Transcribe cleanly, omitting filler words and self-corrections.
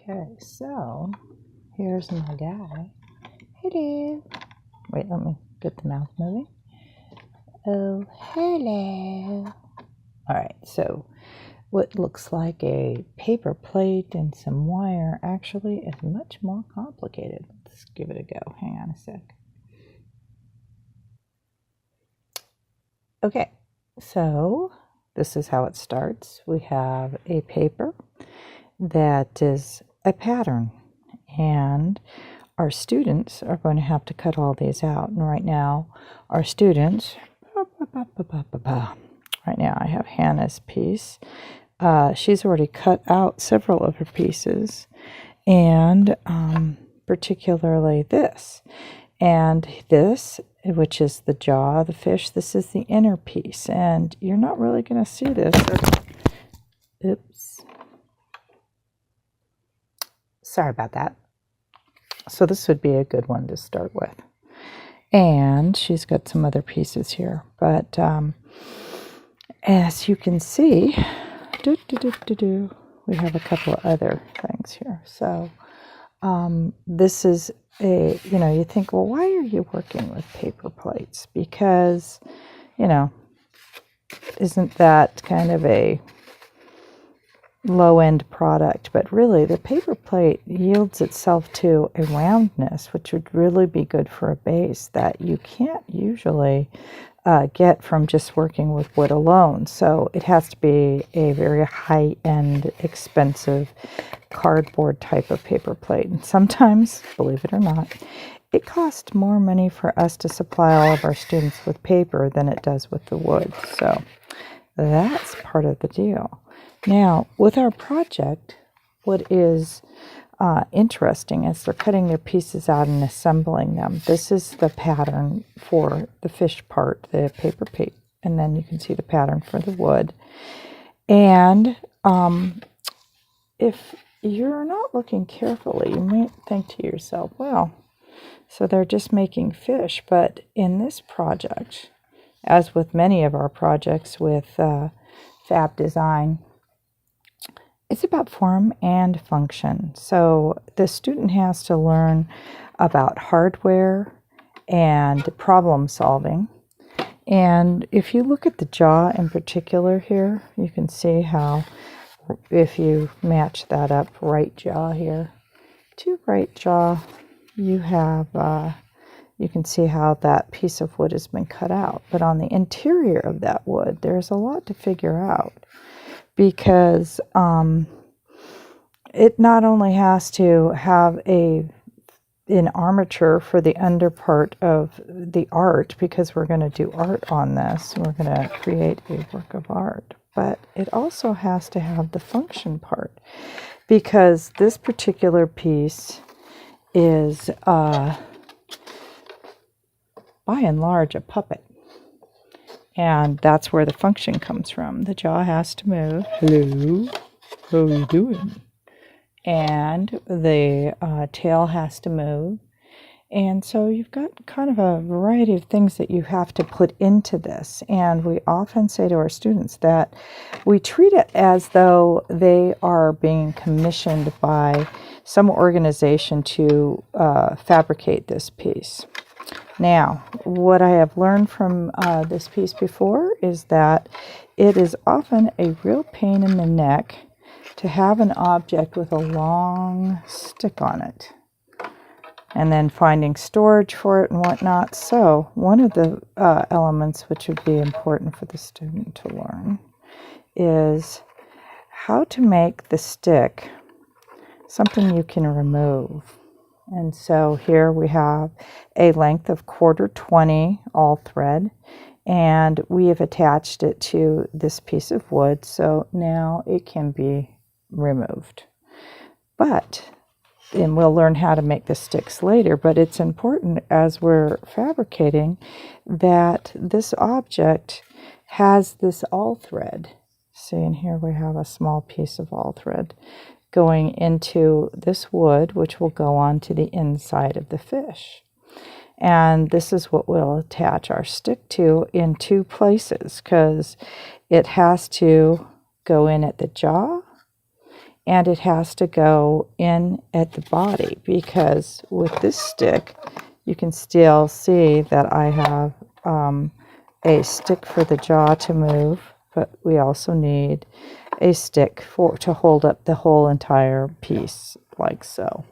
Okay, so here's my guy. Hello. Wait, let me get the mouth moving. Oh, hello. All right, so what looks like a paper plate and some wire actually is much more complicated. Let's give it a go. Hang on a sec. Okay, so this is how it starts. We have a paper that is a pattern, and our students are going to have to cut all these out. And right now, our students, right now I have Hannah's piece. She's already cut out several of her pieces, and particularly this. And this, which is the jaw of the fish, this is the inner piece. And you're not really going to see this. Oops. Sorry about that. So this would be a good one to start with. And she's got some other pieces here. But as you can see, we have a couple of other things here. So this is a, you think, well, why are you working with paper plates? Because, isn't that kind of a low-end product? But really, the paper plate yields itself to a roundness, which would really be good for a base that you can't usually get from just working with wood alone. So it has to be a very high-end, expensive cardboard type of paper plate. And sometimes, believe it or not, it costs more money for us to supply all of our students with paper than it does with the wood. So that's part of the deal. Now, with our project, what is interesting is they're cutting their pieces out and assembling them. This is the pattern for the fish part, the paper plate, and then you can see the pattern for the wood. And if you're not looking carefully, you might think to yourself, well, so they're just making fish. But in this project, as with many of our projects with Fab Design, it's about form and function. So the student has to learn about hardware and problem solving. And if you look at the jaw in particular here, you can see how, if you match that up, right jaw here to right jaw, you have, you can see how that piece of wood has been cut out. But on the interior of that wood, there's a lot to figure out, because it not only has to have an armature for the under part of the art, because we're going to do art on this, we're going to create a work of art, but it also has to have the function part, because this particular piece is by and large a puppet. And that's where the function comes from. The jaw has to move. Hello, how are you doing? And the tail has to move. And so you've got kind of a variety of things that you have to put into this. And we often say to our students that we treat it as though they are being commissioned by some organization to fabricate this piece. Now, what I have learned from this piece before is that it is often a real pain in the neck to have an object with a long stick on it, and then finding storage for it and whatnot. So one of the elements which would be important for the student to learn is how to make the stick something you can remove. And so here we have a length of 1/4-20 all thread, and we have attached it to this piece of wood, so now it can be removed. And we'll learn how to make the sticks later, but it's important as we're fabricating that this object has this all thread. See, and here we have a small piece of all thread going into this wood, which will go on to the inside of the fish. And this is what we'll attach our stick to in 2 places, because it has to go in at the jaw and it has to go in at the body, because with this stick you can still see that I have a stick for the jaw to move, but we also need a stick to hold up the whole entire piece, like so.